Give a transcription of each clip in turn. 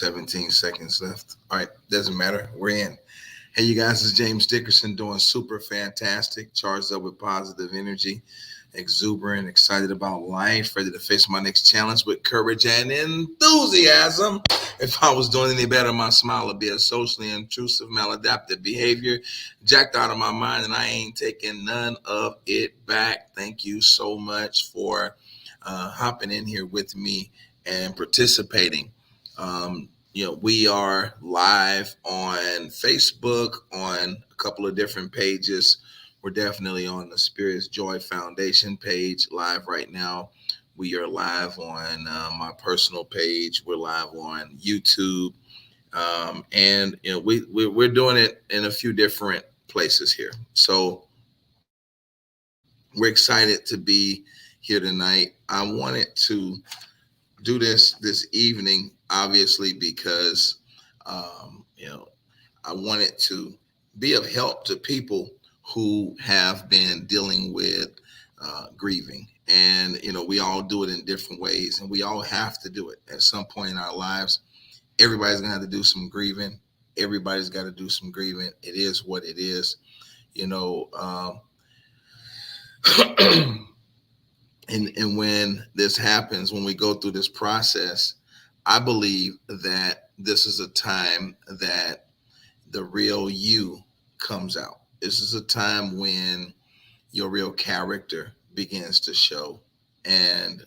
17 seconds left. All right, doesn't matter. We're in. Hey, you guys, it's James Dickerson doing super fantastic, charged up with positive energy, exuberant, excited about life, ready to face my next challenge with courage and enthusiasm. If I was doing any better, my smile would be a socially intrusive, maladaptive behavior, jacked out of my mind, and I ain't taking none of it back. Thank you so much for hopping in here with me and participating. We are live on Facebook, on a couple of different pages. We're definitely on the Spirits Joy Foundation page live right now. We are live on my personal page. We're live on YouTube, and we're doing it in a few different places here. So we're excited to be here tonight. I wanted to do this evening, obviously, because I wanted to be of help to people who have been dealing with grieving. And we all do it in different ways, and we all have to do it at some point in our lives. Everybody's gonna have to do some grieving. Everybody's got to do some grieving. It is what it is. you know um, and when this happens, when we go through this process, I believe that this is a time that the real you comes out. This is a time when your real character begins to show. And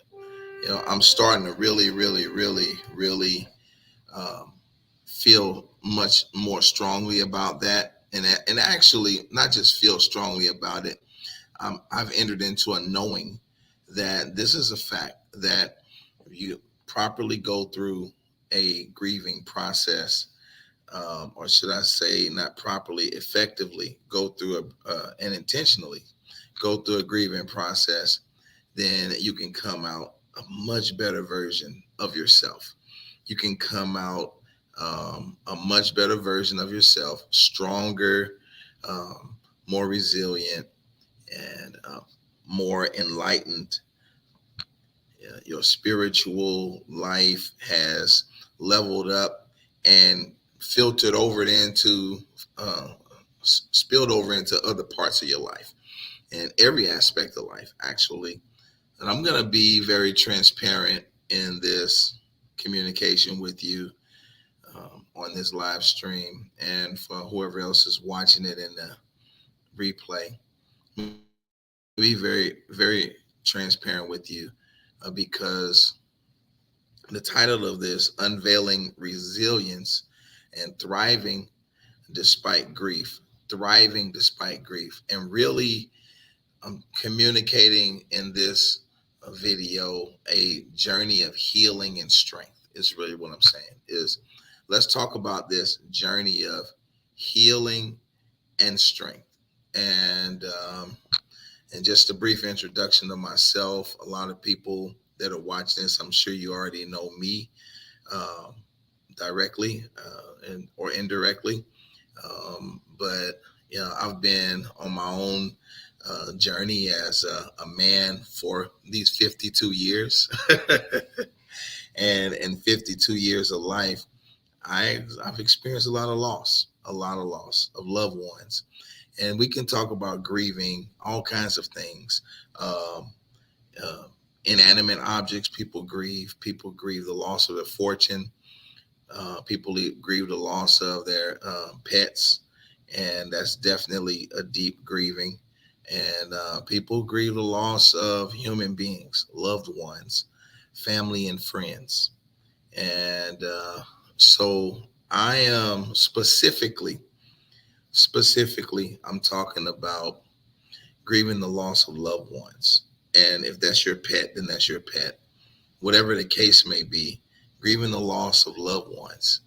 I'm starting to really, really, really, really um, feel much more strongly about that, and actually not just feel strongly about it. I've entered into a knowing that this is a fact, that if you properly go through a grieving process, or should I say, not properly, effectively go through and intentionally go through a grieving process, then you can come out a much better version of yourself. You can come out a much better version of yourself, stronger, more resilient, and more enlightened. Your spiritual life has leveled up and filtered over into, spilled over into other parts of your life and every aspect of life, actually. And I'm going to be very transparent in this communication with you on this live stream, and for whoever else is watching it in the replay. Be very, very transparent with you, because the title of this, Unveiling Resilience and Thriving Despite Grief. And really, I'm communicating in this video a journey of healing and strength, is really what I'm saying. Is let's talk about this journey of healing and strength. And just a brief introduction of myself. A lot of people that are watching this, I'm sure you already know me um, directly or indirectly. But I've been on my own journey as a man for these 52 years. And in 52 years of life, I've experienced a lot of loss of loved ones. And we can talk about grieving all kinds of things. Um, uh, Inanimate objects, people grieve. People grieve the loss of their fortune. People grieve the loss of their pets, and that's definitely a deep grieving. And people grieve the loss of human beings, loved ones, family, and friends. And so I am specifically, I'm talking about grieving the loss of loved ones. And if that's your pet, then that's your pet. Whatever the case may be, grieving the loss of loved ones.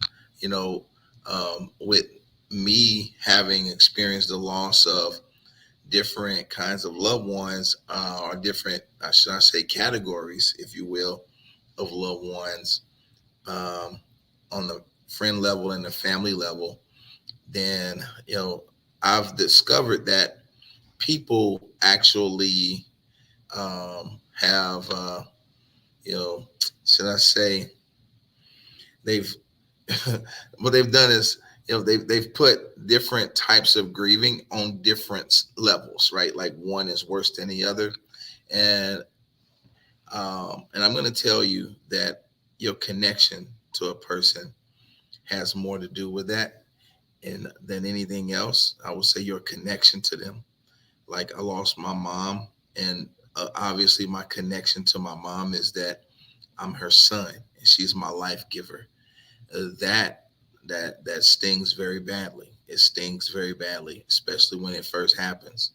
With me having experienced the loss of different kinds of loved ones, or different, should I say, categories, if you will, of loved ones, um, on the friend level and the family level, then I've discovered that people actually have, should I say, they've what they've done is, they've put different types of grieving on different levels, right? Like one is worse than the other, and and I'm going to tell you that your connection to a person has more to do with that, and than anything else. I would say your connection to them. Like I lost my mom, and obviously my connection to my mom is that I'm her son, and she's my life giver. That stings very badly. It stings very badly, especially when it first happens.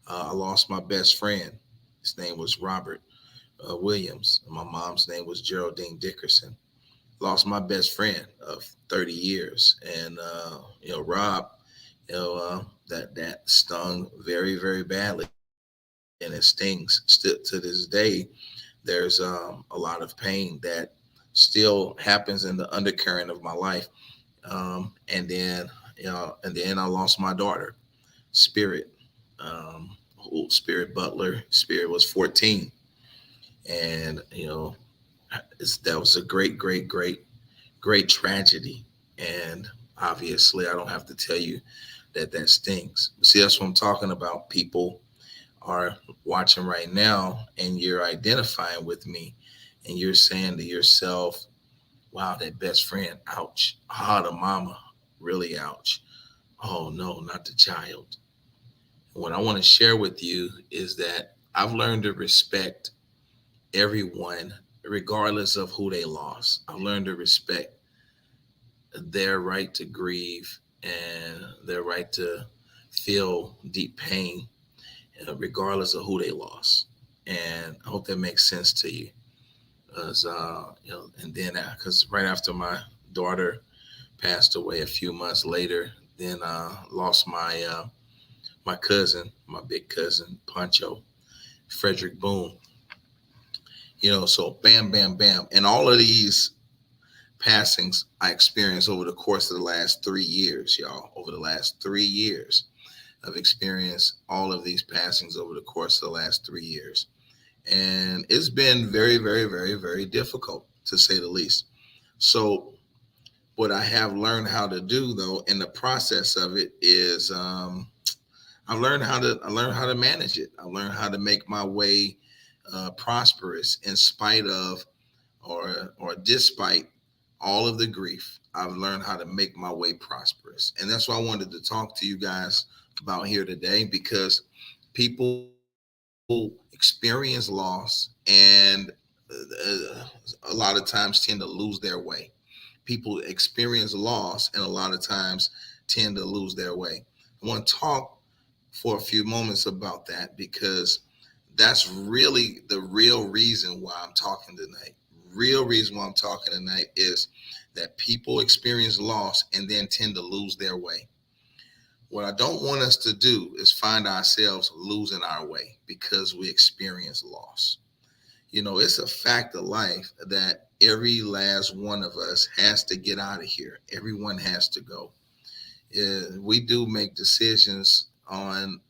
I lost my best friend. His name was Robert Williams. My mom's name was Geraldine Dickerson. Lost my best friend of 30 years, and Rob, that stung very, very badly, and it stings still to this day. There's a lot of pain that still happens in the undercurrent of my life. And then I lost my daughter, Spirit. Spirit Butler. Spirit was 14, and that was a great, great, great, great tragedy. And obviously, I don't have to tell you that that stings. See, that's what I'm talking about. People are watching right now, and you're identifying with me, and you're saying to yourself, wow, that best friend, ouch. Ah, the mama, really ouch. Oh no, not the child. What I want to share with you is that I've learned to respect everyone, regardless of who they lost. I've learned to respect their right to grieve and their right to feel deep pain, regardless of who they lost. And I hope that makes sense to you. And then because right after my daughter passed away a few months later, then lost my cousin, my big cousin Pancho, Frederick Boone. So bam, bam, bam, and all of these passings I experienced over the course of the last 3 years, y'all. Over the last 3 years, I've experienced all of these passings over the course of the last 3 years, and it's been very, very, very, very difficult to say the least. So what I have learned how to do, though, in the process of it is I learned how to manage it. I learned how to make my way prosperous in spite of or despite all of the grief. I've learned how to make my way prosperous, and that's why I wanted to talk to you guys about here today, because people experience loss and a lot of times tend to lose their way. People experience loss and a lot of times tend to lose their way. I want to talk for a few moments about that, because that's really the real reason why I'm talking tonight. Real reason why I'm talking tonight is that people experience loss and then tend to lose their way. What I don't want us to do is find ourselves losing our way because we experience loss. It's a fact of life that every last one of us has to get out of here. Everyone has to go. We do make decisions um,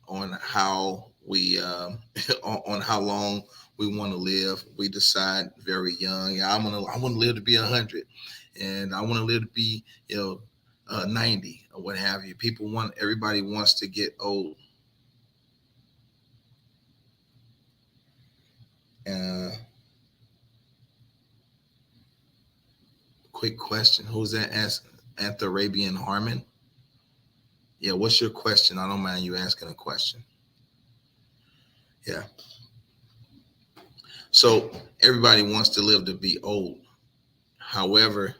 on how we on how long we want to live. We decide very young. Yeah, I want to live to be 100, and I want to live to be 90 or what have you. Everybody wants to get old. Uh, Quick question: who's that? Anthrabian Harmon. Yeah, what's your question? I don't mind you asking a question. Yeah. So everybody wants to live to be old. However,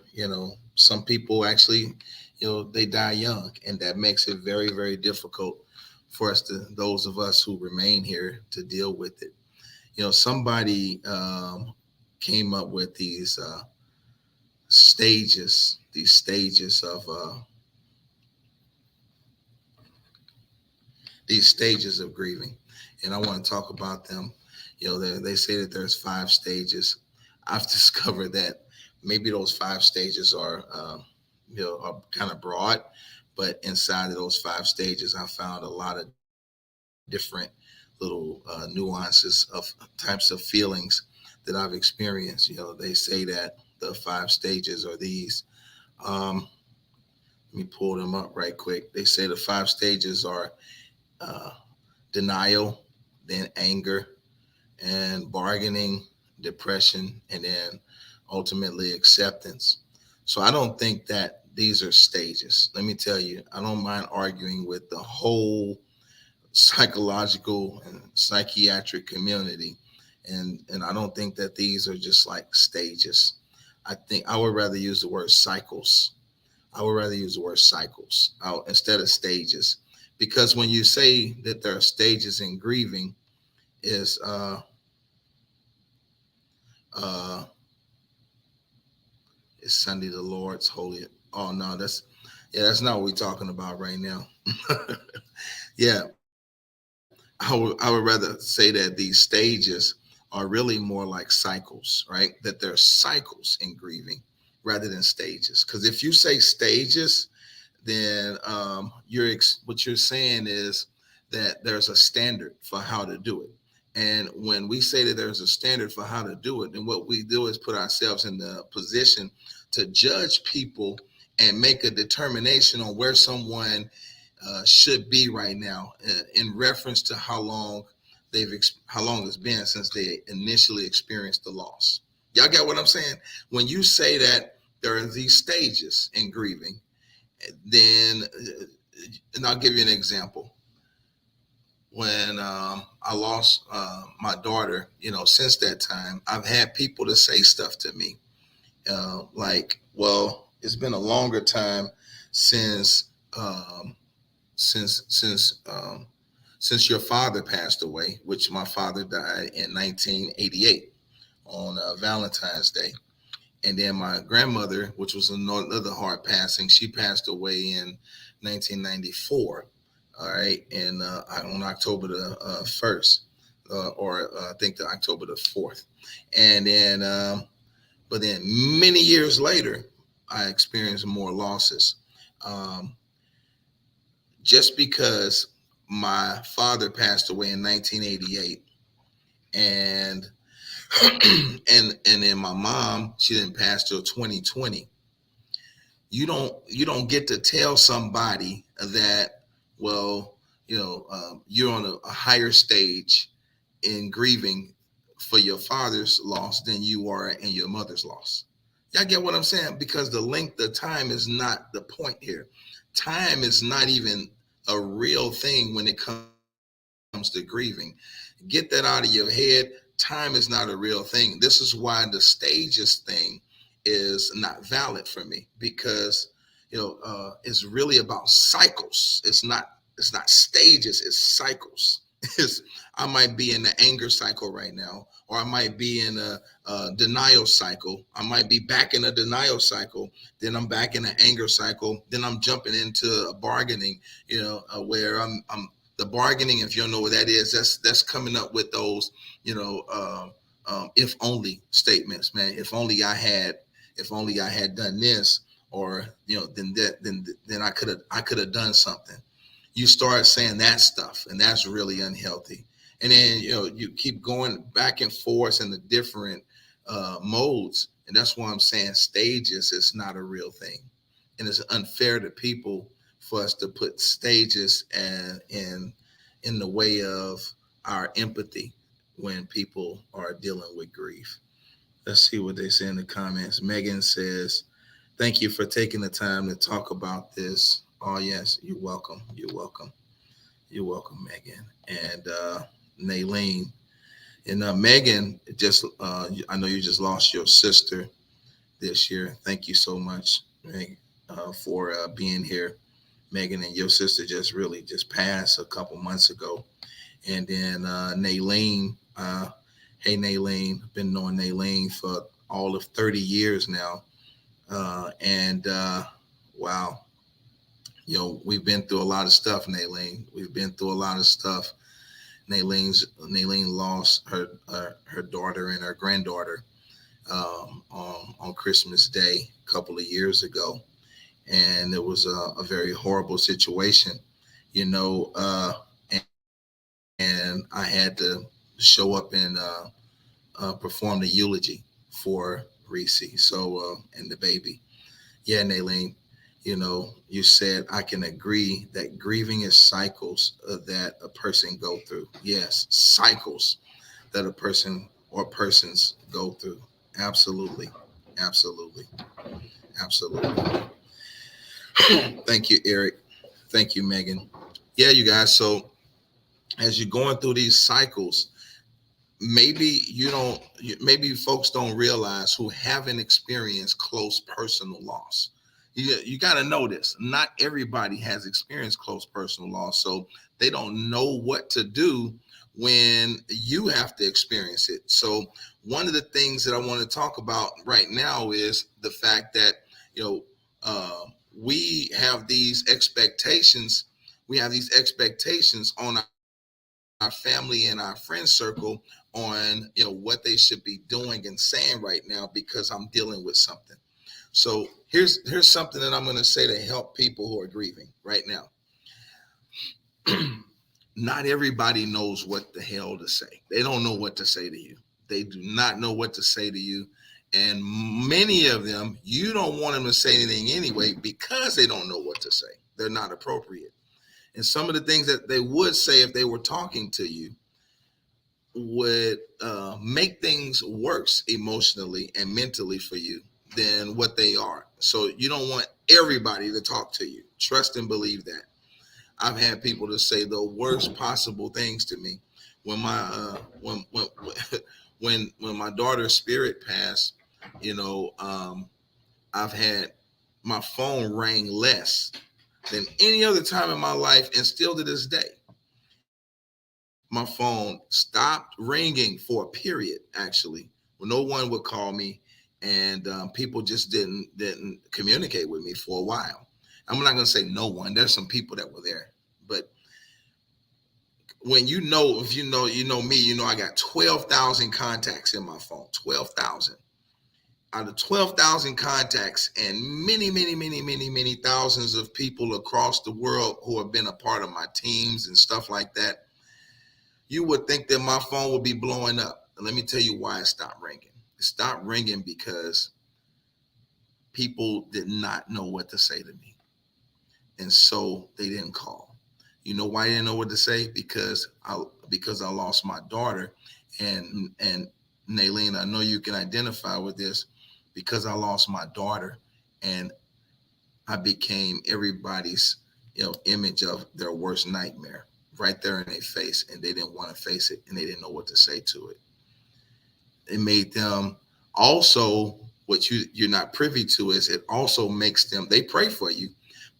some people actually, they die young, and that makes it very, very difficult for those of us who remain here, to deal with it. Somebody came up with these stages of grieving, and I want to talk about them. They say that there's 5 stages. I've discovered that maybe those 5 stages are kind of broad, but inside of those 5 stages, I found a lot of different little nuances of types of feelings that I've experienced. They say that The 5 stages are these. Um, Let me pull them up right quick. They say the 5 stages are uh, denial, then anger, and bargaining, depression, and then ultimately acceptance. So I don't think that these are stages. Let me tell you, I don't mind arguing with the whole psychological and psychiatric community. And I don't think that these are just like stages. I think I would rather use the word cycles. I would rather use the word cycles instead of stages, because when you say that there are stages in grieving, is uh is Sunday the Lord's holy? Oh no, that's not what we're talking about right now. Yeah, I would rather say that these stages are really more like cycles, right? That there are cycles in grieving rather than stages. Because if you say stages, then what you're saying is that there's a standard for how to do it. And when we say that there's a standard for how to do it, then what we do is put ourselves in the position to judge people and make a determination on where someone should be right now in reference to how long it's been since they initially experienced the loss. Y'all get what I'm saying? When you say that there are these stages in grieving, then and I'll give you an example. When I lost my daughter, since that time, I've had people to say stuff to me like, "Well, it's been a longer time since um, since since your father passed away," which my father died in 1988 on Valentine's Day. And then my grandmother, which was another hard passing, she passed away in 1994. All right, and on October the 1st, or I think the October the 4th. And then, but then many years later, I experienced more losses. Um, just because my father passed away in 1988, and and then my mom, she didn't pass till 2020. You don't get to tell somebody that, well, you're on a higher stage in grieving for your father's loss than you are in your mother's loss. Y'all get what I'm saying? Because the length of time is not the point here. Time is not even a real thing when it comes to grieving. Get that out of your head. Time is not a real thing. This is why the stages thing is not valid for me, because it's really about cycles. It's not stages, it's cycles. It's, I might be in the anger cycle right now, or I might be in a denial cycle. I might be back in a denial cycle, then I'm back in an anger cycle, then I'm jumping into a bargaining, where I'm the bargaining. If you don't know what that is, that's coming up with those, if only statements, man. If only I had done this, or then I could have done something. You start saying that stuff, and that's really unhealthy. And then you keep going back and forth in the different modes, and that's why I'm saying stages is not a real thing, and it's unfair to people for us to put stages and in the way of our empathy when people are dealing with grief. Let's see what they say in the comments. Megan says, "Thank you for taking the time to talk about this." Oh, yes, you're welcome. You're welcome. You're welcome, Megan. And Naylene. And Megan, I know you just lost your sister this year. Thank you so much, Meg, for being here. Megan, and your sister just really just passed a couple months ago. And then Naylene, hey Naylene, been knowing Naylene for all of 30 years now. And wow, we've been through a lot of stuff, Naylene. We've been through a lot of stuff. Naylene lost her daughter and her granddaughter on Christmas Day a couple of years ago, and it was a very horrible situation, and I had to show up and perform the eulogy for Reese. So, and the baby. Yeah, Naileen, you said I can agree that grieving is cycles that a person go through. Yes, cycles that a person or persons go through. Absolutely. Absolutely. Absolutely. Thank you, Eric. Thank you, Megan. Yeah, you guys. So as you're going through these cycles, maybe maybe folks don't realize who haven't experienced close personal loss. You got to know this. Not everybody has experienced close personal loss, so they don't know what to do when you have to experience it. So one of the things that I want to talk about right now is the fact that you know we have these expectations. We have these expectations on our family and our friend circle on what they should be doing and saying right now because I'm dealing with something. So here's something that I'm going to say to help people who are grieving right now. Not everybody knows what the hell to say. They don't know what to say to you. They do not know what to say to you. And many of them, you don't want them to say anything anyway because they don't know what to say. They're not appropriate. And some of the things that they would say if they were talking to you would make things worse emotionally and mentally for you than what they are. So you don't want everybody to talk to you. Trust and believe that. I've had people to say the worst possible things to me. When my when my daughter's spirit passed, I've had my phone rang less than any other time in my life, and still to this day my phone stopped ringing for a period. Actually, when no one would call me, and people just didn't communicate with me for a while. I'm not going to say no one. There's some people that were there, but when if you know me, I got 12,000 contacts in my phone. 12,000 out of 12,000 contacts, and many, many, many, many, many thousands of people across the world who have been a part of my teams and stuff like that. You would think that my phone would be blowing up. And let me tell you why it stopped ringing. It stopped ringing because people did not know what to say to me. And so they didn't call. You know why I didn't know what to say? Because I lost my daughter. And Naileen, I know you can identify with this, because I lost my daughter and I became everybody's image of their worst nightmare right there in their face, and they didn't want to face it, and they didn't know what to say to it. It made them also, what you're not privy to is, it also makes them, they pray for you,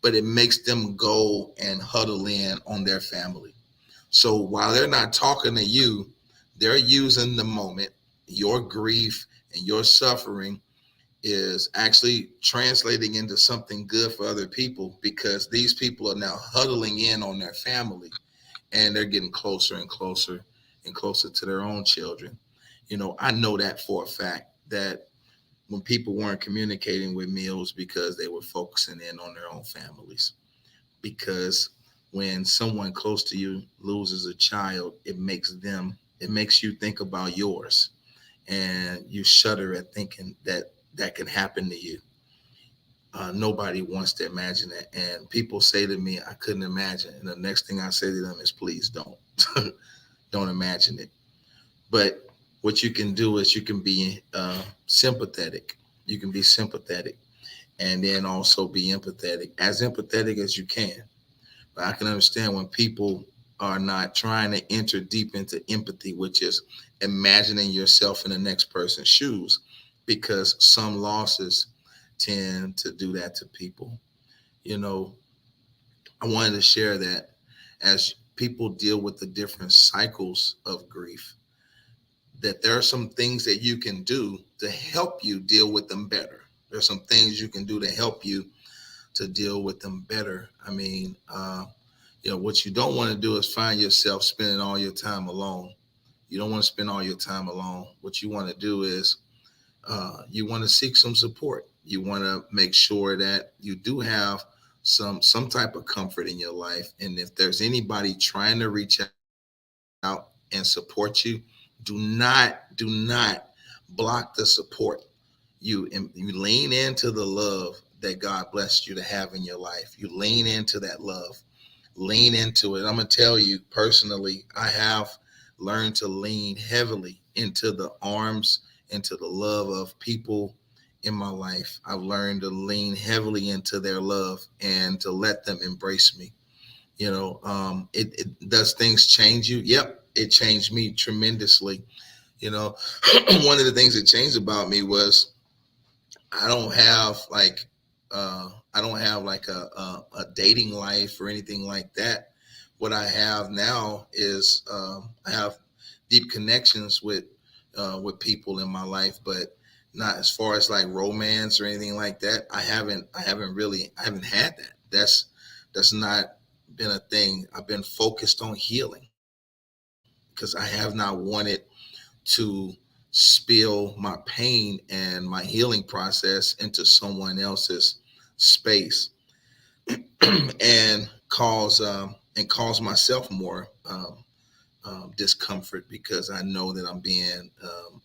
but it makes them go and huddle in on their family. So while they're not talking to you, they're using the moment, your grief and your suffering is actually translating into something good for other people, because these people are now huddling in on their family, and they're getting closer and closer and closer to their own children. I know that for a fact, that when people weren't communicating with me, it was because they were focusing in on their own families. Because when someone close to you loses a child, it makes you think about yours, and you shudder at thinking that that can happen to you. Nobody wants to imagine that. And people say to me, I couldn't imagine. And the next thing I say to them is, please don't. Don't imagine it. But what you can do is you can be sympathetic. You can be sympathetic, and then also be as empathetic as you can. But I can understand when people are not trying to enter deep into empathy, which is imagining yourself in the next person's shoes, because some losses tend to do that to people. You know, I wanted to share that as people deal with the different cycles of grief, that there are some things that you can do to help you deal with them better. There's some things you can do to help you to deal with them better. I mean, what you don't want to do is find yourself spending all your time alone. You don't want to spend all your time alone. What you want to do is you want to seek some support. You want to make sure that you do have some type of comfort in your life. And if there's anybody trying to reach out and support you, do not block the support. You lean into the love that God blessed you to have in your life. You lean into that love, lean into it. I'm gonna tell you personally, I have learned to lean heavily into the arms, into the love of people in my life. I've learned to lean heavily into their love and to let them embrace me. Does things change you? Yep, it changed me tremendously. You know, one of the things that changed about me was I don't have like a dating life or anything like that. What I have now is I have deep connections with people in my life, but not as far as like romance or anything like that. I haven't had that. That's not been a thing. I've been focused on healing because I have not wanted to spill my pain and my healing process into someone else's space and cause myself more discomfort because I know that I'm being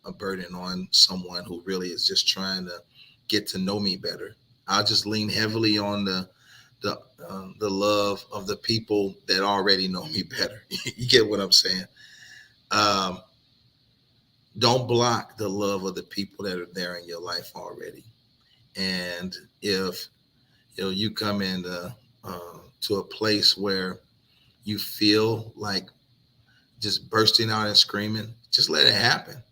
a burden on someone who really is just trying to get to know me better. I'll just lean heavily on the love of the people that already know me better. You get what I'm saying? Um, don't block the love of the people that are there in your life already. And if you come into to a place where you feel like just bursting out and screaming, just let it happen.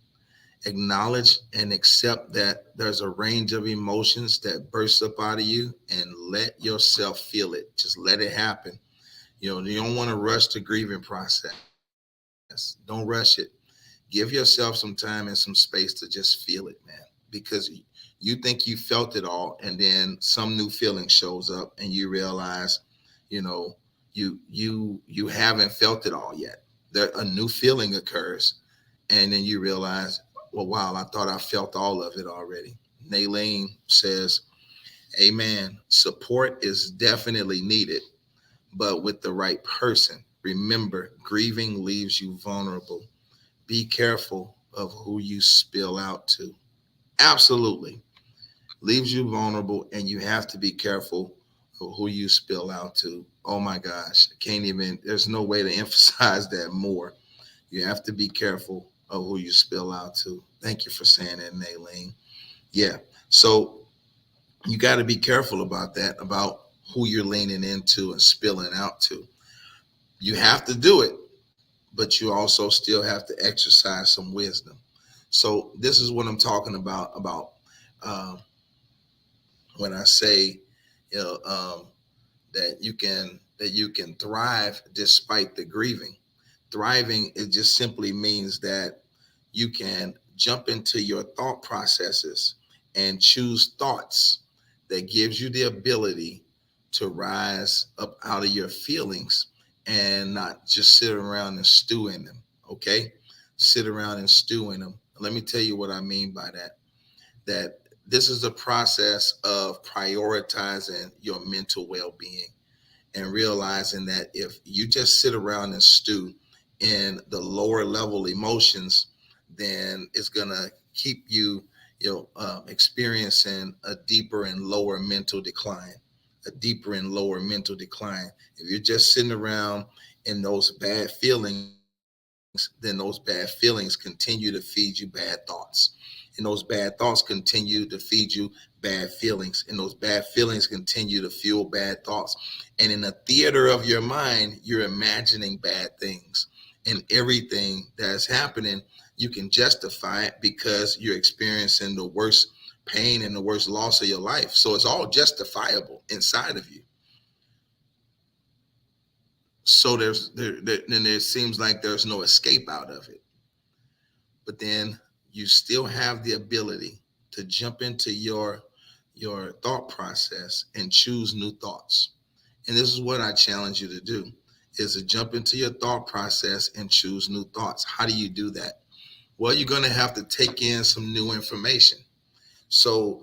Acknowledge and accept that there's a range of emotions that burst up out of you, and let yourself feel it. Just let it happen. You don't want to rush the grieving process. Don't rush it. Give yourself some time and some space to just feel it, man, because you think you felt it all, and then some new feeling shows up and you realize, you know, you haven't felt it all yet. There a new feeling occurs, and then you realize, well, wow, I thought I felt all of it already. Naylene says, amen. Support is definitely needed, but with the right person. Remember, grieving leaves you vulnerable. Be careful of who you spill out to. Absolutely. Leaves you vulnerable, and you have to be careful of who you spill out to. Oh my gosh. I can't even, there's no way to emphasize that more. You have to be careful of who you spill out to. Thank you for saying that, Naylene. Yeah. So you got to be careful about that, about who you're leaning into and spilling out to. You have to do it, but you also still have to exercise some wisdom. So this is what I'm talking about um, when I say, you know, that you can thrive despite the grieving. Thriving, it just simply means that you can jump into your thought processes and choose thoughts that gives you the ability to rise up out of your feelings and not just sit around and stew in them. Okay, sit around and stew in them. Let me tell you what I mean by that. That this is a process of prioritizing your mental well-being and realizing that if you just sit around and stew in the lower level emotions, then it's gonna keep you, experiencing a deeper and lower mental decline, a deeper and lower mental decline. If you're just sitting around in those bad feelings, then those bad feelings continue to feed you bad thoughts. And those bad thoughts continue to feed you bad feelings. And those bad feelings continue to fuel bad thoughts. And in the theater of your mind, you're imagining bad things. And everything that's happening, you can justify it because you're experiencing the worst pain and the worst loss of your life. So it's all justifiable inside of you. So then it seems like there's no escape out of it. But then you still have the ability to jump into your thought process and choose new thoughts. And this is what I challenge you to do, is to jump into your thought process and choose new thoughts. How do you do that? Well, you're going to have to take in some new information. So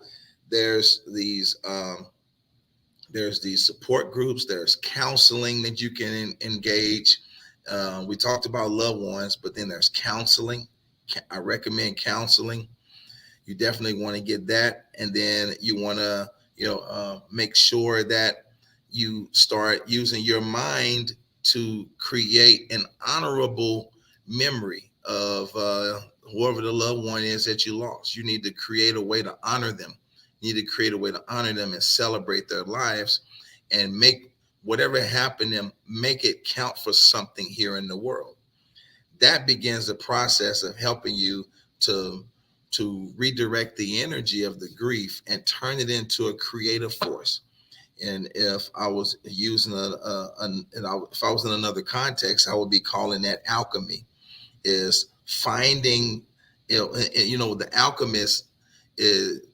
there's these support groups, there's counseling that you can engage. We talked about loved ones, but then there's counseling. I recommend counseling. You definitely want to get that, and then you want to, make sure that you start using your mind to create an honorable memory of whoever the loved one is that you lost. You need to create a way to honor them. You need to create a way to honor them and celebrate their lives, and make whatever happened to them, make it count for something here in the world. That begins the process of helping you to redirect the energy of the grief and turn it into a creative force. And if I was using if I was in another context, I would be calling that alchemy. Is finding, the alchemist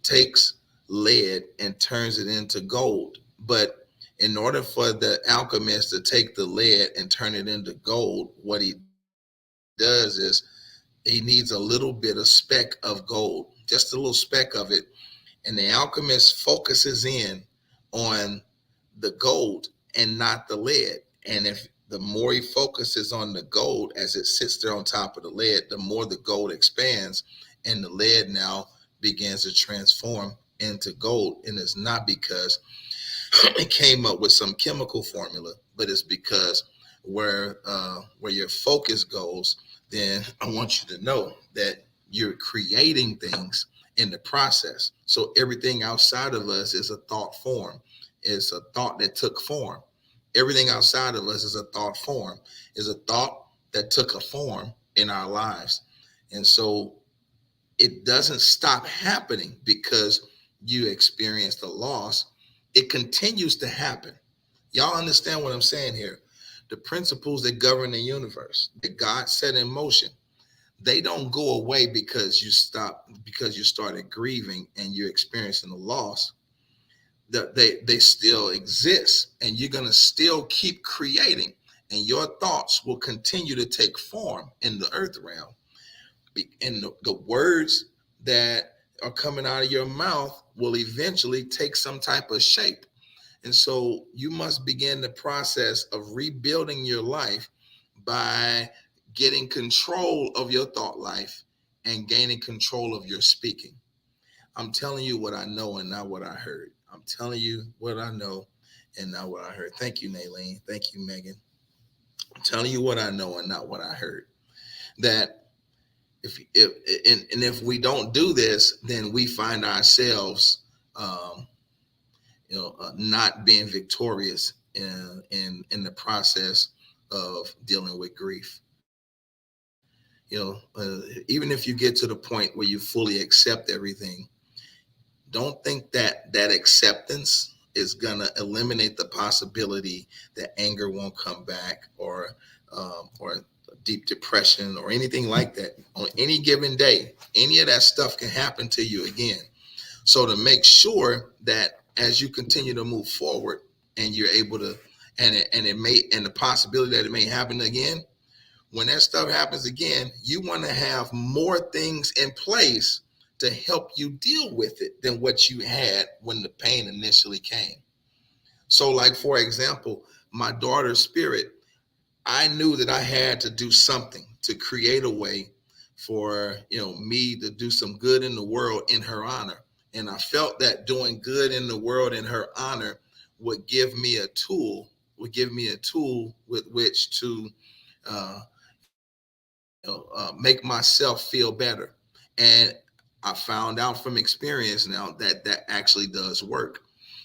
takes lead and turns it into gold. But in order for the alchemist to take the lead and turn it into gold, what he does is he needs a little bit of speck of gold, just a little speck of it. And the alchemist focuses in on the gold and not the lead. And if the more he focuses on the gold as it sits there on top of the lead, the more the gold expands, and the lead now begins to transform into gold. And it's not because it came up with some chemical formula, but it's because where your focus goes, then I want you to know that you're creating things in the process. So everything outside of us is a thought form. It's a thought that took form. Everything outside of us is a thought form. Is a thought that took a form in our lives. And so it doesn't stop happening because you experienced a loss. It continues to happen. Y'all understand what I'm saying here? The principles that govern the universe, that God set in motion, they don't go away because you started grieving and you're experiencing a loss. That they still exist, and you're going to still keep creating, and your thoughts will continue to take form in the earth realm. And the words that are coming out of your mouth will eventually take some type of shape. And so you must begin the process of rebuilding your life by getting control of your thought life and gaining control of your speaking. I'm telling you what I know and not what I heard. I'm telling you what I know and not what I heard. Thank you, Naylene. Thank you, Megan. I'm telling you what I know and not what I heard. That if and if we don't do this, then we find ourselves, not being victorious in the process of dealing with grief. Even if you get to the point where you fully accept everything, don't think that that acceptance is gonna eliminate the possibility that anger won't come back, or deep depression or anything like that. On any given day, any of that stuff can happen to you again. So to make sure that as you continue to move forward and you're able to, and the possibility that it may happen again, when that stuff happens again, you want to have more things in place to help you deal with it than what you had when the pain initially came. So, like, for example, my daughter's spirit, I knew that I had to do something to create a way for me to do some good in the world in her honor. And I felt that doing good in the world in her honor would give me a tool, with which to make myself feel better. And I found out from experience now that that actually does work.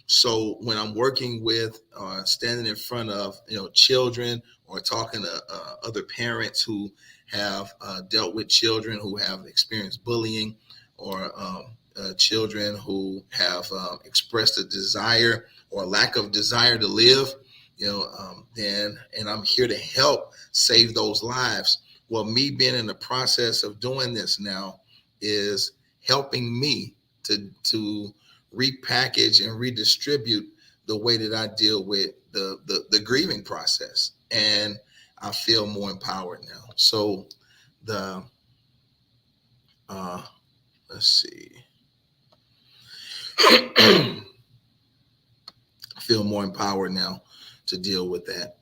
So when I'm working with, standing in front of children, or talking to other parents who have dealt with children who have experienced bullying, or children who have expressed a desire or lack of desire to live, then, and I'm here to help save those lives. Well, me being in the process of doing this now is helping me to repackage and redistribute the way that I deal with the grieving process, and I feel more empowered now. So the let's see, I feel more empowered now to deal with that.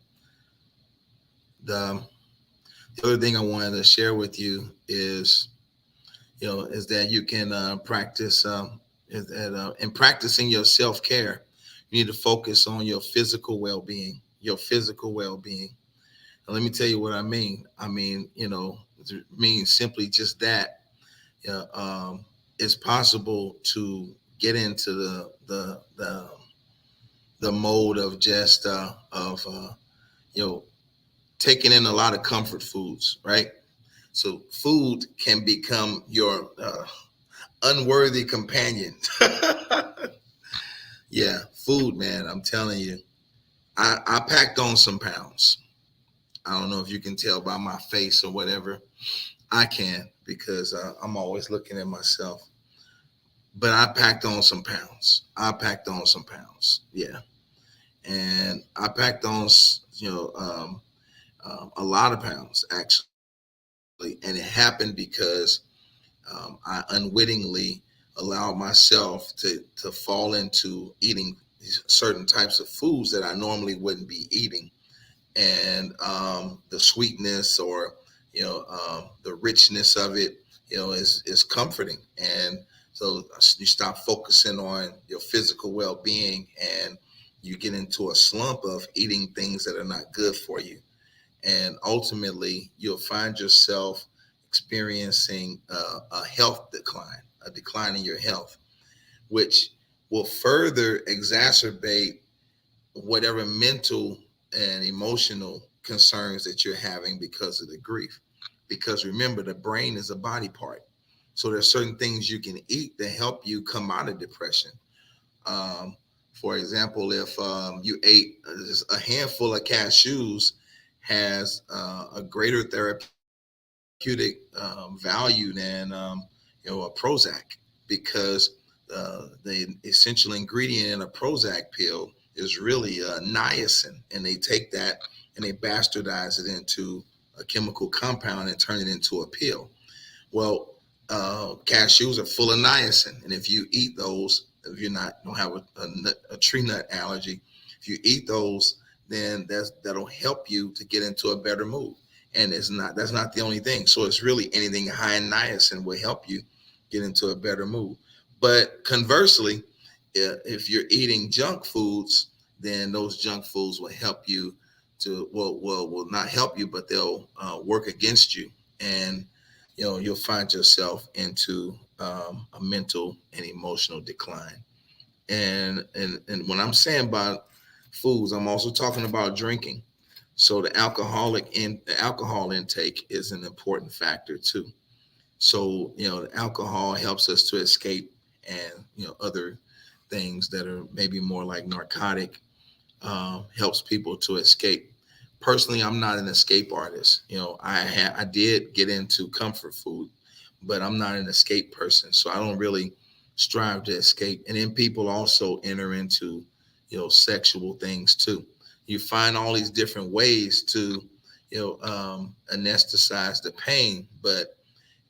The other thing I wanted to share with you is, is that you can practice is that in practicing your self-care, you need to focus on your physical well-being, your physical well-being. And let me tell you what I mean. I mean, it means simply just that. Yeah, it's possible to get into the mode of just of taking in a lot of comfort foods, right? So food can become your unworthy companion. Yeah, food, man. I'm telling you, I packed on some pounds. I don't know if you can tell by my face or whatever. I can because I'm always looking at myself. But I packed on some pounds. I packed on some pounds. Yeah, and I packed on a lot of pounds actually, and it happened because I unwittingly allowed myself to fall into eating certain types of foods that I normally wouldn't be eating, and the sweetness or the richness of it, is comforting, and so you stop focusing on your physical well-being, and you get into a slump of eating things that are not good for you, and ultimately you'll find yourself experiencing a health decline, a decline in your health, which will further exacerbate whatever mental and emotional concerns that you're having because of the grief. Because remember, the brain is a body part. So there's certain things you can eat to help you come out of depression. Um, for example, if you ate just a handful of cashews, has a greater therapeutic value than a Prozac, because the essential ingredient in a Prozac pill is really niacin, and they take that and they bastardize it into a chemical compound and turn it into a pill. Well, cashews are full of niacin, and if you eat those, if you're not don't have a tree nut allergy, if you eat those, then that'll help you to get into a better mood. And that's not the only thing. So it's really anything high in niacin will help you get into a better mood. But conversely, if you're eating junk foods, then those junk foods will help you to will not help you, but they'll work against you, and you'll find yourself into a mental and emotional decline. And when I'm saying about foods, I'm also talking about drinking. So the alcohol intake is an important factor too. So the alcohol helps us to escape, and other things that are maybe more like narcotic helps people to escape. Personally, I'm not an escape artist. I did get into comfort food, but I'm not an escape person. So I don't really strive to escape. And then people also enter into sexual things too. You find all these different ways to anesthetize the pain, but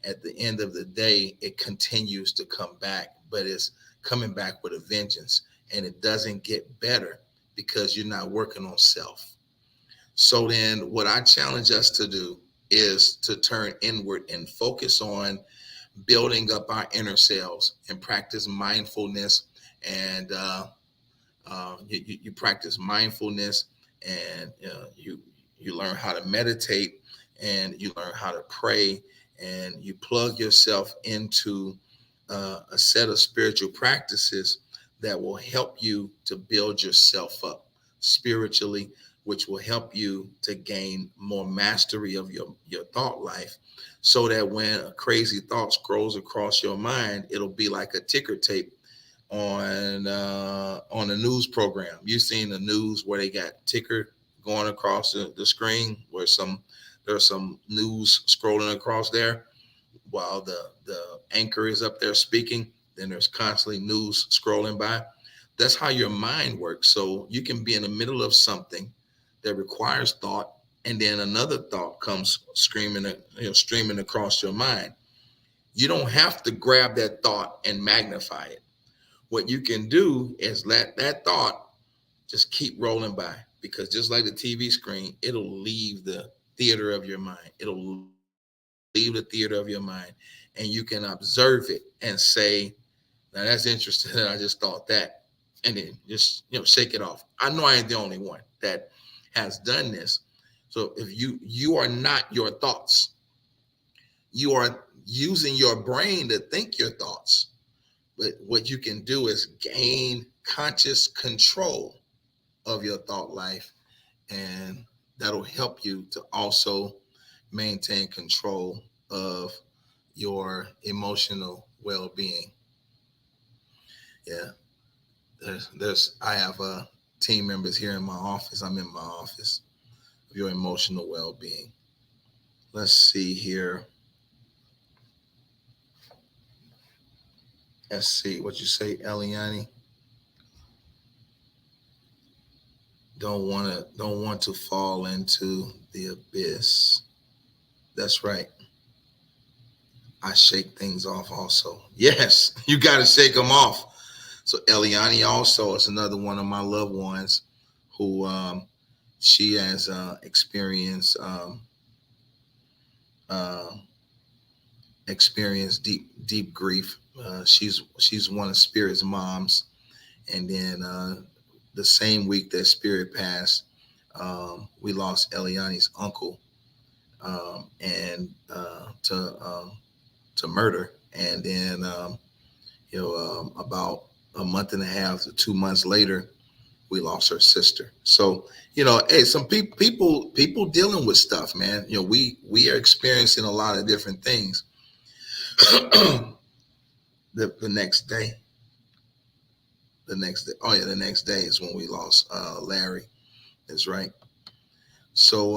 at the end of the day, it continues to come back, but it's coming back with a vengeance, and it doesn't get better because you're not working on self. So then, what I challenge us to do is to turn inward and focus on building up our inner selves and practice mindfulness, and you practice mindfulness, and you learn how to meditate, and you learn how to pray, and you plug yourself into a set of spiritual practices that will help you to build yourself up spiritually, which will help you to gain more mastery of your thought life, so that when a crazy thought scrolls across your mind, it'll be like a ticker tape on a news program. You've seen the news where they got ticker going across the screen, where there's some news scrolling across there while the anchor is up there speaking. Then there's constantly news scrolling by. That's how your mind works. So you can be in the middle of something that requires thought, and then another thought comes streaming across your mind. You don't have to grab that thought and magnify it. What you can do is let that thought just keep rolling by, because just like the TV screen, it'll leave the theater of your mind. It'll leave leave the theater of your mind, and you can observe it and say, now that's interesting. I just thought that. And then just, shake it off. I know I ain't the only one that has done this. So if you are not your thoughts, you are using your brain to think your thoughts. But what you can do is gain conscious control of your thought life, and that'll help you to also maintain control of your emotional well-being. Yeah, there's I have team members here in my office. I'm in my office of your emotional well-being. Let's see here. Let's see what you say, Eliani. Don't want to fall into the abyss. That's right. I shake things off also. Yes, you got to shake them off. So Eliani also is another one of my loved ones who she has experienced uh, experienced deep grief. She's one of Spirit's moms, and then the same week that Spirit passed, we lost Eliani's uncle, and to murder, and then about a month and a half to 2 months later, we lost her sister. So hey, some people dealing with stuff, man. We are experiencing a lot of different things. The next day, oh yeah, the next day is when we lost Larry. That's right. So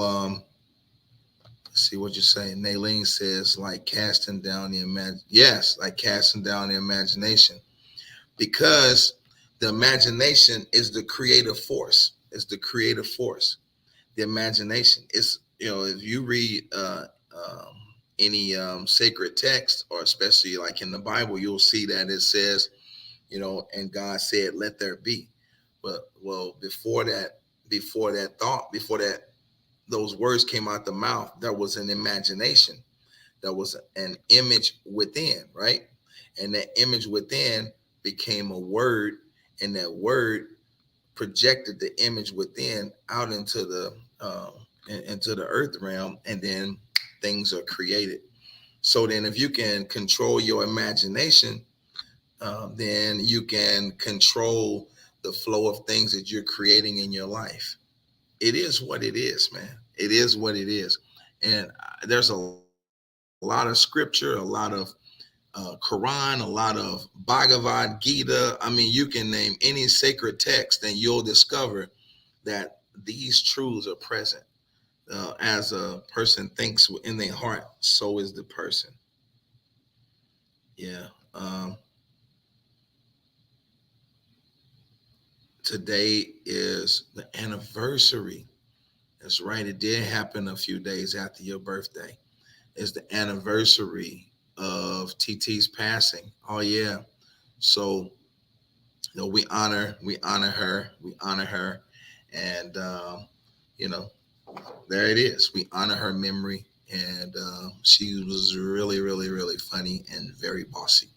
let's see what you're saying. Naylene says, like casting down the yes, like casting down the imagination, because the imagination is the creative force. It's the creative force. The imagination is, if you read any sacred text, or especially like in the Bible, you'll see that it says, and God said, "Let there be." But well, before that thought, before that those words came out the mouth, there was an imagination. There was an image within, right? And that image within became a word, and that word projected the image within out into the earth realm, and then things are created. So then, if you can control your imagination, then you can control the flow of things that you're creating in your life. It is what it is, man. It is what it is. And there's a lot of scripture, a lot of Quran, a lot of Bhagavad Gita. I mean, you can name any sacred text, and you'll discover that these truths are present. As a person thinks in their heart, so is the person. Yeah. Today is the anniversary. That's right. It did happen a few days after your birthday. It's the anniversary of TT's passing. Oh yeah. So we honor her, and you know, there it is. We honor her memory, and she was really, really, really funny and very bossy.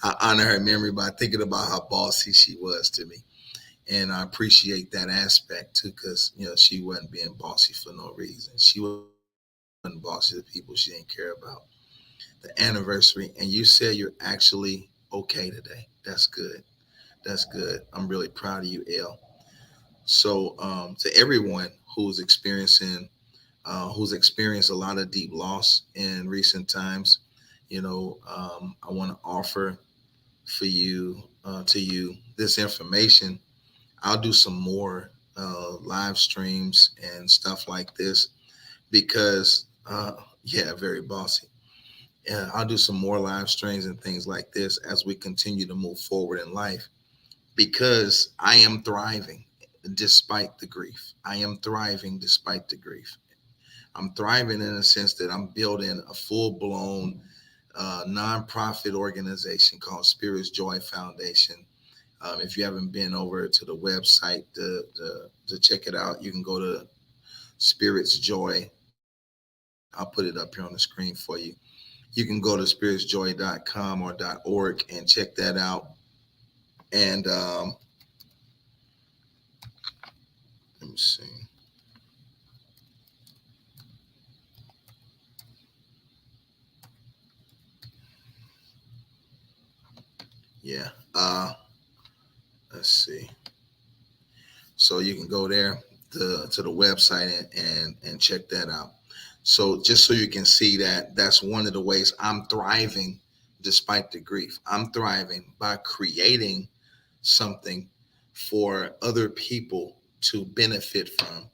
I honor her memory by thinking about how bossy she was to me, and I appreciate that aspect too, because she wasn't being bossy for no reason. She wasn't bossy to people she didn't care about. The anniversary, and you said you're actually okay today. That's good. That's good. I'm really proud of you, L. So, to everyone who's experienced a lot of deep loss in recent times, I want to offer for you to you this information. I'll do some more live streams and stuff like this because, yeah, very bossy. Yeah, I'll do some more live streams and things like this as we continue to move forward in life, because I am thriving despite the grief. I am thriving despite the grief. I'm thriving in a sense that I'm building a full blown nonprofit organization called Spirit's Joy Foundation. If you haven't been over to the website to check it out, you can go to spiritsjoy.org, I'll put it up here on the screen for you. You can go to spiritsjoy.com or .org and check that out. And let me see. Yeah. Let's see. So you can go there to the website and check that out. So just so you can see that that's one of the ways I'm thriving despite the grief. I'm thriving by creating something for other people to benefit from,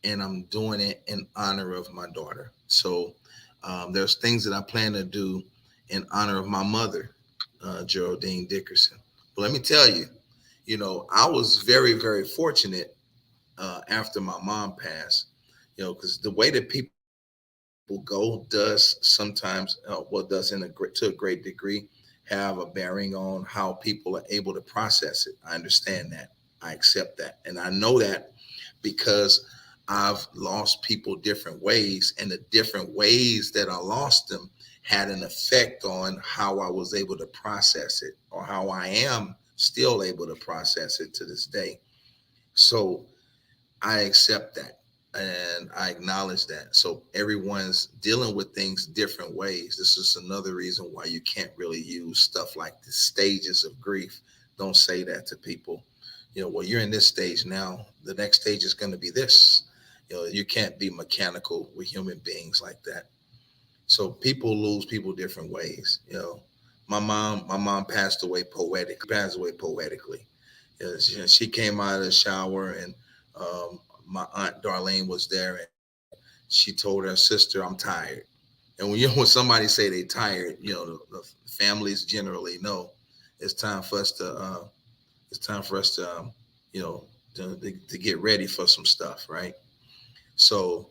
and I'm doing it in honor of my daughter. So there's things that I plan to do in honor of my mother, Geraldine Dickerson. But let me tell you, I was very, very fortunate after my mom passed, because the way that people go does sometimes, does to a great degree, have a bearing on how people are able to process it. I understand that. I accept that. And I know that because I've lost people different ways, and the different ways that I lost them had an effect on how I was able to process it, or how I am still able to process it to this day. So I accept that and I acknowledge that. So everyone's dealing with things different ways. This is another reason why you can't really use stuff like the stages of grief. Don't say that to people. Well, you're in this stage now. The next stage is going to be this. You can't be mechanical with human beings like that. So people lose people different ways. My mom passed away poetically. She came out of the shower, and my aunt Darlene was there, and she told her sister, "I'm tired." And when somebody say they tired, the families generally know it's time for us to you know to get ready for some stuff, right? So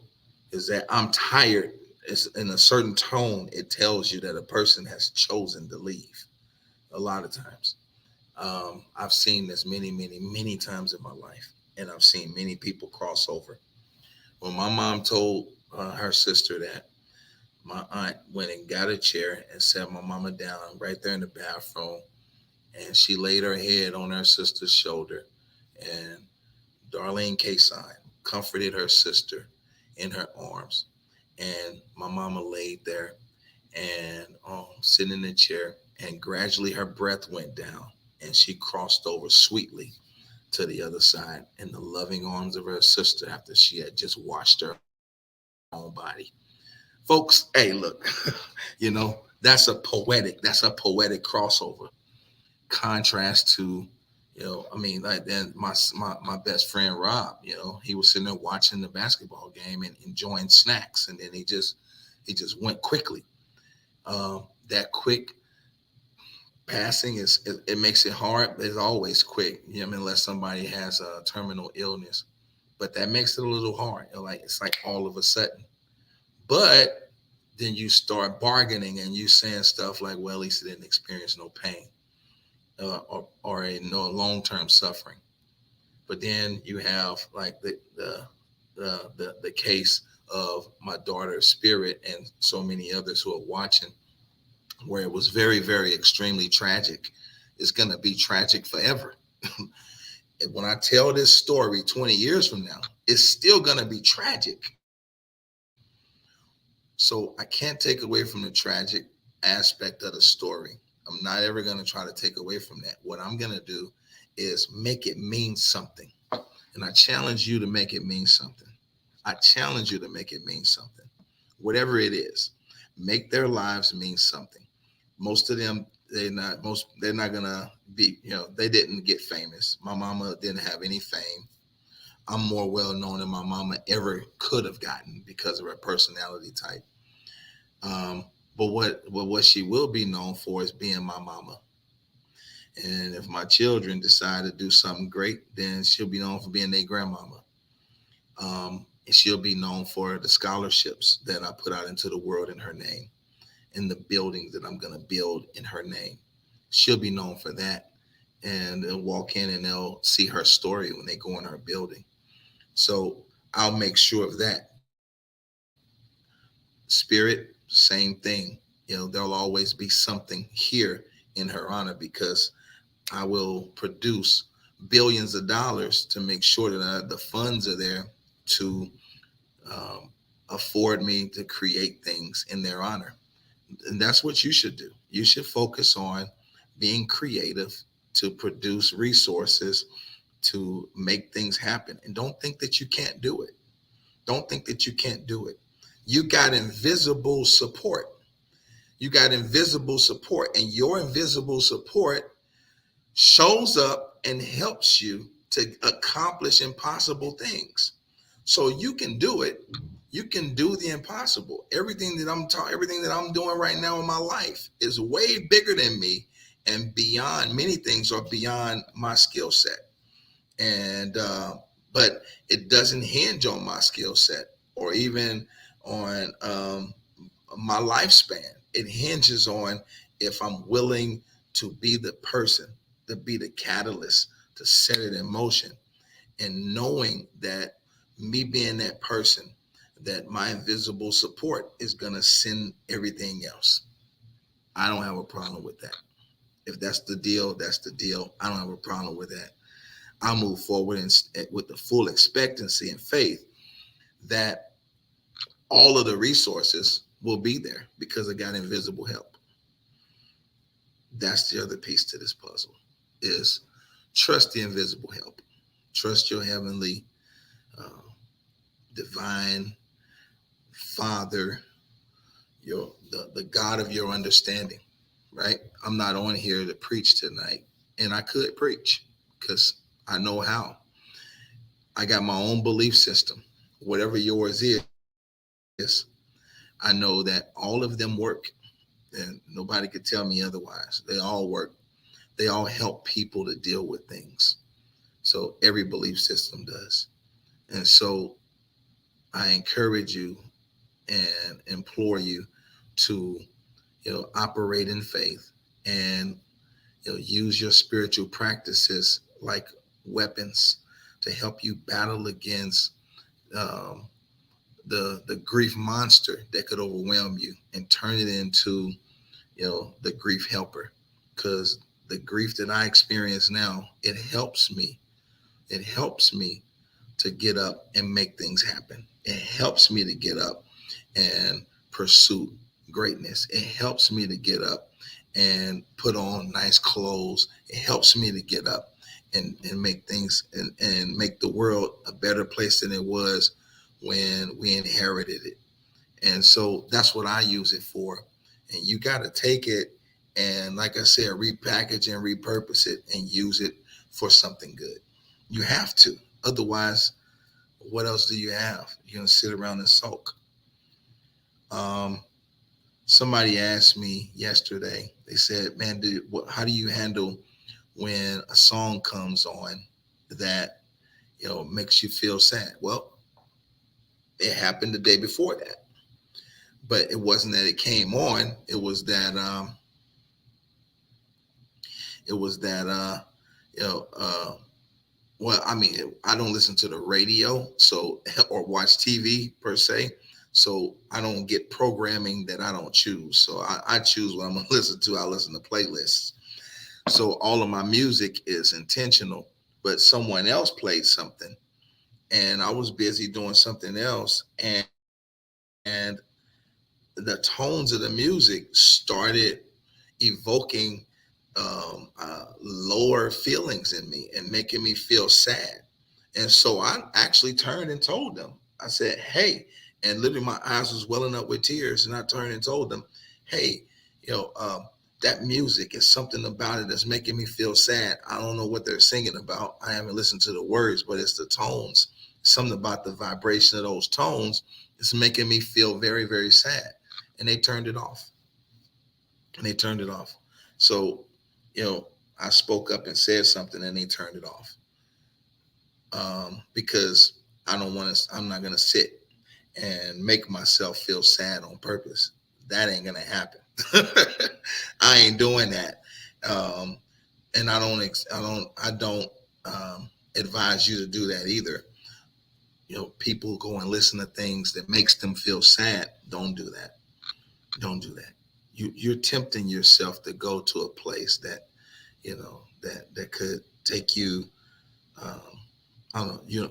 is that I'm tired. It's in a certain tone. It tells you that a person has chosen to leave. A lot of times, I've seen this many, many, many times in my life, and I've seen many people cross over. When my mom told her sister that, my aunt went and got a chair and sat my mama down right there in the bathroom, and she laid her head on her sister's shoulder, and Darlene Kason comforted her sister in her arms, and my mama laid there and sitting in the chair, and gradually her breath went down, and she crossed over sweetly to the other side in the loving arms of her sister after she had just washed her own body. Folks, hey, look, that's a poetic crossover. Contrast to, I mean, like then my best friend Rob, he was sitting there watching the basketball game and enjoying snacks, and then he just went quickly. That quick passing it makes it hard. But it's always quick, unless somebody has a terminal illness. But that makes it a little hard. Like it's like all of a sudden. But then you start bargaining and you saying stuff like, "Well, at least it didn't experience no pain or a no long term suffering." But then you have like the case of my daughter's spirit and so many others who are watching, where it was very, very extremely tragic. It's going to be tragic forever. When I tell this story 20 years from now, it's still going to be tragic. So I can't take away from the tragic aspect of the story. I'm not ever going to try to take away from that. What I'm going to do is make it mean something. And I challenge you to make it mean something. I challenge you to make it mean something. Whatever it is, make their lives mean something. Most of them, they're not gonna be, they didn't get famous. My mama didn't have any fame. I'm more well known than my mama ever could have gotten because of her personality type. Um, but what she will be known for is being my mama. And if my children decide to do something great, then she'll be known for being their grandmama. And she'll be known for the scholarships that I put out into the world in her name, and the buildings that I'm going to build in her name. She'll be known for that. And they'll walk in and they'll see her story when they go in her building. So I'll make sure of that. Spirit, same thing. There'll always be something here in her honor, because I will produce billions of dollars to make sure that the funds are there to um, afford me to create things in their honor. And that's what you should do. You should focus on being creative to produce resources to make things happen. And don't think that you can't do it. Don't think that you can't do it. You got invisible support. You got invisible support, and your invisible support shows up and helps you to accomplish impossible things. So you can do it. You can do the impossible. Everything that I'm doing right now in my life is way bigger than me, and beyond, many things are beyond my skill set. And but it doesn't hinge on my skill set, or even on my lifespan. It hinges on if I'm willing to be the person, to be the catalyst, to set it in motion, and knowing that me being that person, that my invisible support is going to send everything else. I don't have a problem with that. If that's the deal, that's the deal. I don't have a problem with that. I move forward with the full expectancy and faith that all of the resources will be there because I got invisible help. That's the other piece to this puzzle, is trust the invisible help. Trust your heavenly, uh, divine Father, the God of your understanding, right? I'm not on here to preach tonight, and I could preach because I know how. I got my own belief system. Whatever yours is, I know that all of them work, and nobody could tell me otherwise. They all work. They all help people to deal with things. So every belief system does. And so I encourage you and implore you to, operate in faith, and use your spiritual practices like weapons to help you battle against um, the grief monster that could overwhelm you, and turn it into the grief helper. Because the grief that I experience now, it helps me to get up and make things happen. It helps me to get up and pursue greatness. It helps me to get up and put on nice clothes. It helps me to get up and make things, and make the world a better place than it was when we inherited it. And so that's what I use it for. And you got to take it and, like I said, repackage and repurpose it and use it for something good. You have to. Otherwise, what else do you have? You're going to sit around and sulk. Um, Somebody asked me yesterday, they said, man, how do you handle when a song comes on that, makes you feel sad? Well, it happened the day before that. But it wasn't that it came on. It was that you know well, I mean, I don't listen to the radio, so, or watch TV per se, so I don't get programming that I don't choose. So I choose what I'm gonna listen to. I listen to playlists. So all of my music is intentional. But someone else played something, and I was busy doing something else, and the tones of the music started evoking lower feelings in me and making me feel sad. And so I actually turned and told them. I said, "Hey," and literally my eyes was welling up with tears, and I turned and told them, "Hey, you know, that music is something about it that's making me feel sad. I don't know what they're singing about. I haven't listened to the words, but it's the tones. Something about the vibration of those tones is making me feel very, very sad." And they turned it off. And they turned it off. So, I spoke up and said something, and they turned it off, because I'm not going to sit and make myself feel sad on purpose. That ain't going to happen. I ain't doing that. Um, and I don't advise you to do that either. people go and listen to things that makes them feel sad. Don't do that. Don't do that. You're tempting yourself to go to a place that that could take you. Um, I don't know.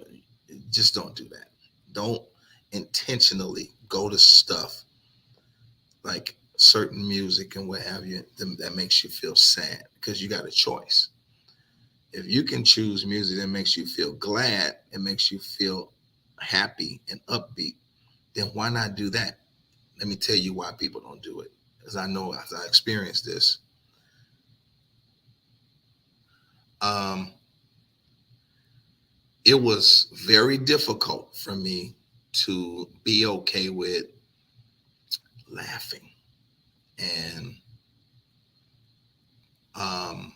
Just don't do that. Don't intentionally go to stuff like certain music and what have you that makes you feel sad, because you got a choice. If you can choose music that makes you feel glad and makes you feel happy and upbeat, then why not do that? Let me tell you why people don't do it. As I know, as I experienced this, um, it was very difficult for me to be okay with laughing and um,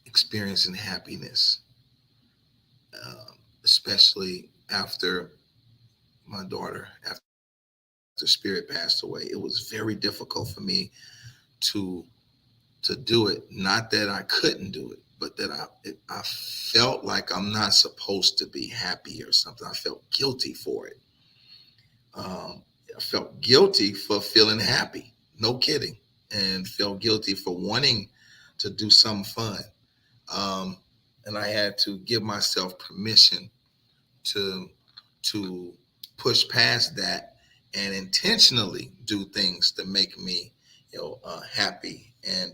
experiencing happiness, especially after my daughter, after Spirit passed away. It was very difficult for me to do it. Not that I couldn't do it, but that I felt like I'm not supposed to be happy or something. I felt guilty for it. Um, I felt guilty for feeling happy. No kidding, and felt guilty for wanting to do something fun. Um, and I had to give myself permission to to push past that and intentionally do things to make me, happy and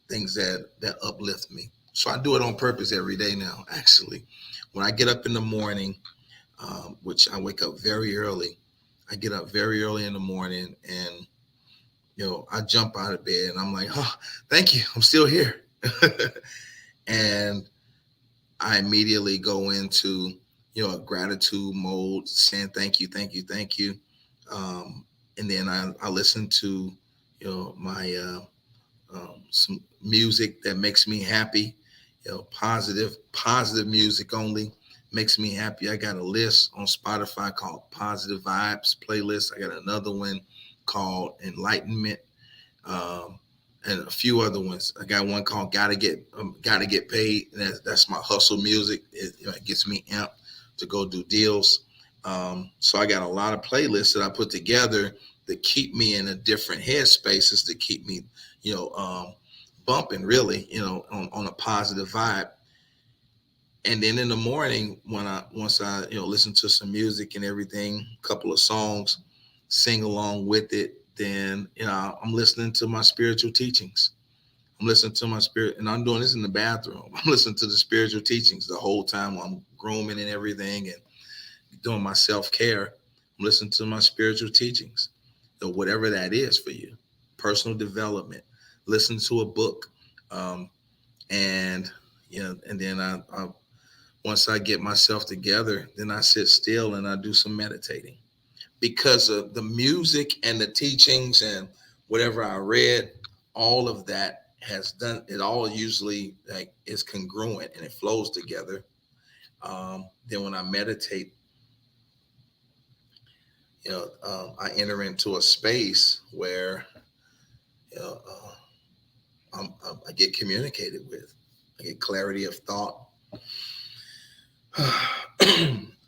things that uplift me. So I do it on purpose every day now. Actually, when I get up in the morning, which I wake up very early, I get up very early in the morning, and I jump out of bed and I'm like, oh, thank you, I'm still here, and I immediately go into a gratitude mode, saying thank you, thank you, thank you, and then I listen to my some music that makes me happy, positive music only makes me happy. I got a list on Spotify called Positive Vibes playlist. I got another one called Enlightenment, um, and a few other ones. I got one called Gotta Get Paid. And that's my hustle music. It gets me amped to go do deals. So I got a lot of playlists that I put together that keep me in a different headspaces, to keep me, bumping really, on a positive vibe. And then in the morning, once I listen to some music and everything, a couple of songs, sing along with it, then I'm listening to my spiritual teachings. I'm listening to my spirit, and I'm doing this in the bathroom. I'm listening to the spiritual teachings the whole time while I'm grooming and everything and doing my self-care. I'm listening to my spiritual teachings, whatever that is for you, personal development. Listen to a book, um, and and then I once I get myself together, then I sit still and I do some meditating, because of the music and the teachings and whatever I read. All of that has done it. All usually like is congruent and it flows together. Then when I meditate, I enter into a space where you know, I get communicated with. I get clarity of thought,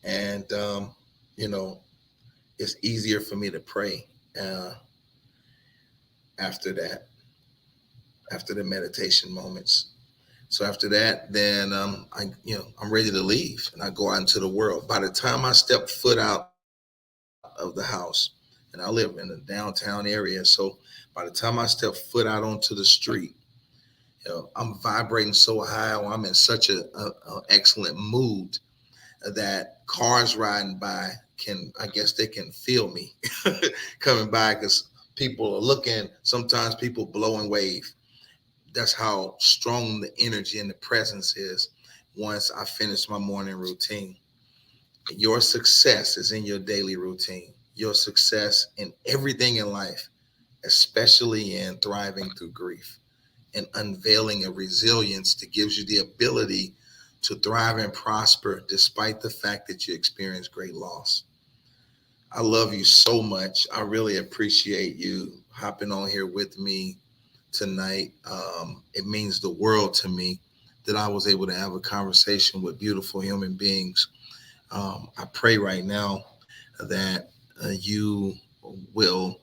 and you know, it's easier for me to pray uh, after that, after the meditation moments. So after that, then I'm ready to leave, and I go out into the world. By the time I step foot out of the house, and I live in a downtown area, so by the time I step foot out onto the street, I'm vibrating so high, or I'm in such a excellent mood that cars riding by can, I guess they can feel me coming by, because people are looking. Sometimes people blow and wave. That's how strong the energy and the presence is once I finish my morning routine. Your success is in your daily routine. Your success in everything in life, especially in thriving through grief and unveiling a resilience that gives you the ability to thrive and prosper despite the fact that you experience great loss. I love you so much. I really appreciate you hopping on here with me tonight. It means the world to me that I was able to have a conversation with beautiful human beings I pray right now that you will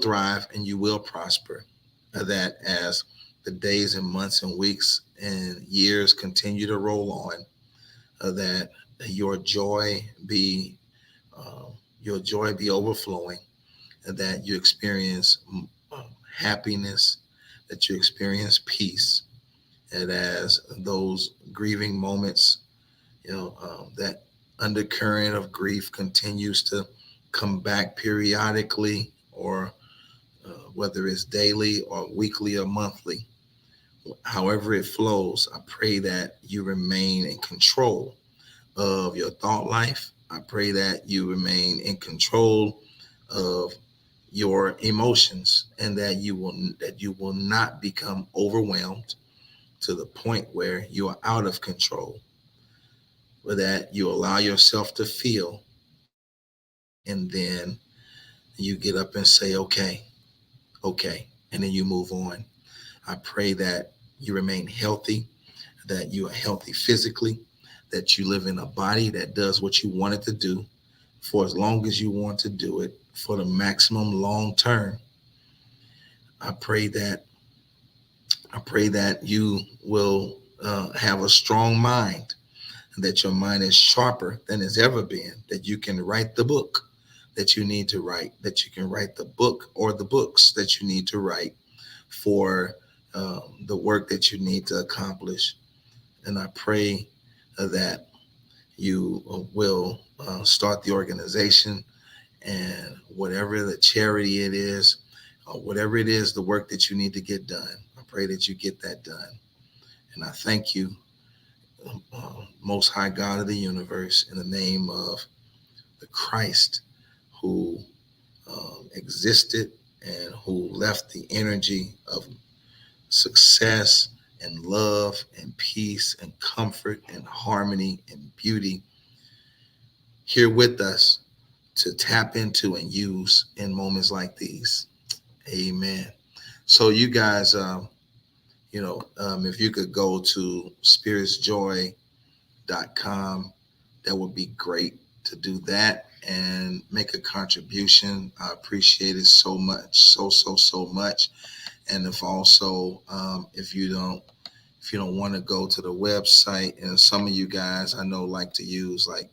thrive and you will prosper. That as the days and months and weeks and years continue to roll on, that your joy be uh, overflowing, and that you experience happiness, that you experience peace, and as those grieving moments, that undercurrent of grief continues to come back periodically, or whether it's daily or weekly or monthly, however it flows, I pray that you remain in control of your thought life. I pray that you remain in control of your emotions, and that you will not become overwhelmed to the point where you are out of control, but that you allow yourself to feel, and then you get up and say, okay, okay, and then you move on. I pray that you remain healthy, that you are healthy physically, that you live in a body that does what you want it to do for as long as you want to do it for the maximum long term. I pray that you will have a strong mind, that your mind is sharper than it's ever been, that you can write the book that you need to write, that you can write the book or the books that you need to write for the work that you need to accomplish. And I pray that you will start the organization, and whatever the charity it is, whatever it is, the work that you need to get done, I pray that you get that done. And I thank you, Most High God of the universe, in the name of the Christ who existed and who left the energy of success and love and peace and comfort and harmony and beauty here with us to tap into and use in moments like these. Amen. So you guys, if you could go to spiritsjoy.com, that would be great to do that and make a contribution. I appreciate it so much, so much. And if also, if you don't want to go to the website, and some of you guys I know like to use like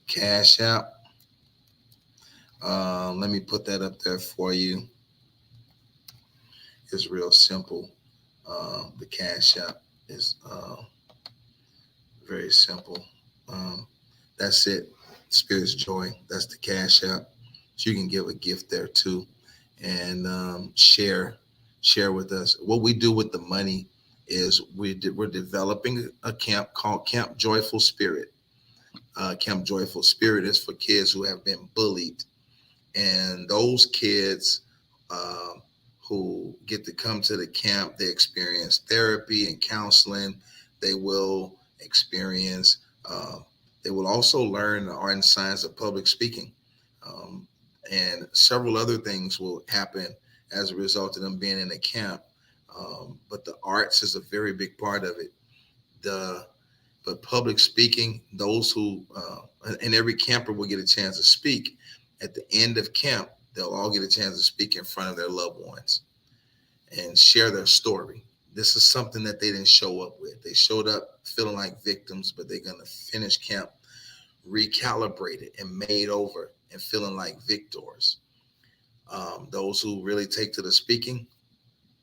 Cash App. Let me put that up there for you. It's real simple. The Cash App is very simple. Um, that's it. Spirit's Joy. That's the Cash App. So you can give a gift there too, and share with us. What we do with the money is we're developing a camp called Camp Joyful Spirit. Camp Joyful Spirit is for kids who have been bullied, and those kids um, who get to come to the camp, they experience therapy and counseling. They will experience. Uh, they will also learn the art and science of public speaking, um, and several other things will happen as a result of them being in the camp. But the arts is a very big part of it. The But public speaking, those who and every camper will get a chance to speak. At the end of camp, they'll all get a chance to speak in front of their loved ones and share their story. This is something that they didn't show up with. They showed up feeling like victims, but they're going to finish camp recalibrated and made over and feeling like victors. Those who really take to the speaking,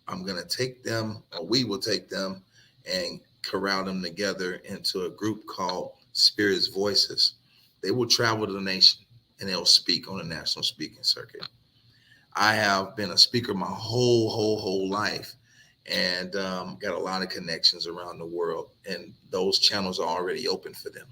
I'm going to take them, or we will take them, and corral them together into a group called Spirits Voices. They will travel to the nation and they'll speak on the national speaking circuit. I have been a speaker my whole life, and got a lot of connections around the world, and those channels are already open for them.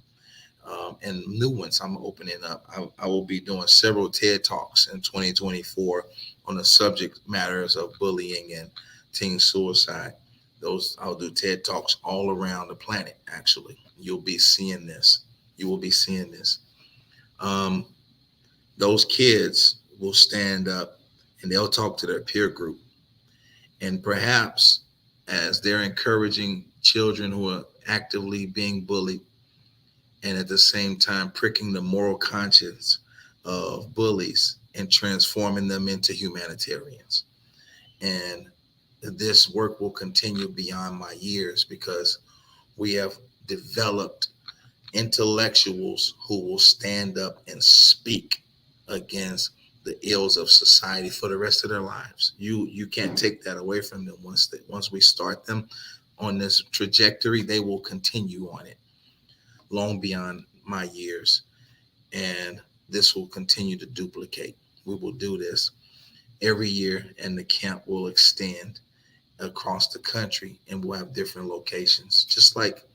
And new ones I'm opening up. I will be doing several TED Talks in 2024 on the subject matters of bullying and teen suicide. Those I'll do TED Talks all around the planet. Actually, you'll be seeing this. You will be seeing this. Um, those kids will stand up and they'll talk to their peer group, and perhaps as they're encouraging children who are actively being bullied, and at the same time pricking the moral conscience of bullies and transforming them into humanitarians. And this work will continue beyond my years because we have developed intellectuals who will stand up and speak against the ills of society for the rest of their lives. You can't take that away from them. Once we start them on this trajectory, they will continue on it long beyond my years, and this will continue to duplicate. We will do this every year, and the camp will extend across the country, and we'll have different locations, just like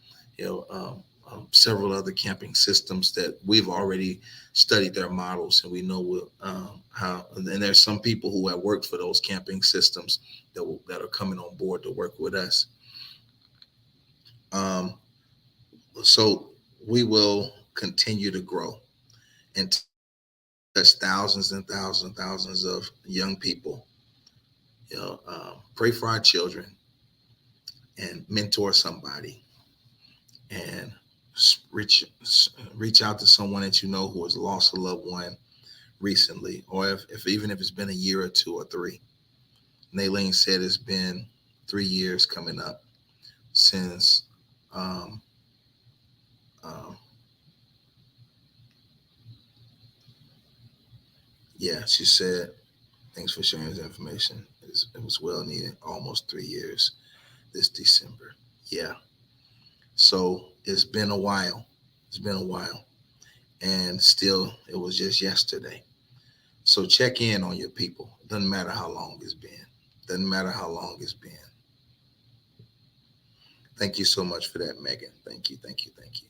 several other camping systems that we've already studied their models, and we know how. And there's some people who have worked for those camping systems that are coming on board to work with us. Um, so we will continue to grow and touch thousands and thousands and thousands of young people. Pray for our children and mentor somebody, and reach reach out to someone that you know who has lost a loved one recently, or if even if it's been a year or two or three. Naileen said it's been 3 years coming up since um, um, yeah, she said, thanks for sharing this information. It was well needed. Almost 3 years this December. Yeah. So it's been a while. It's been a while. And still, it was just yesterday. So check in on your people. Doesn't matter how long it's been. Doesn't matter how long it's been. Thank you so much for that, Megan. Thank you, thank you, thank you.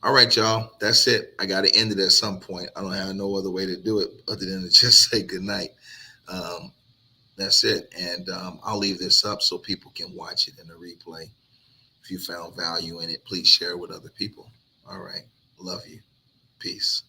All right, y'all. That's it. I got to end it at some point. I don't have no other way to do it other than to just say goodnight. Um, that's it. And I'll leave this up so people can watch it in the replay. If you found value in it, please share it with other people. All right. Love you. Peace.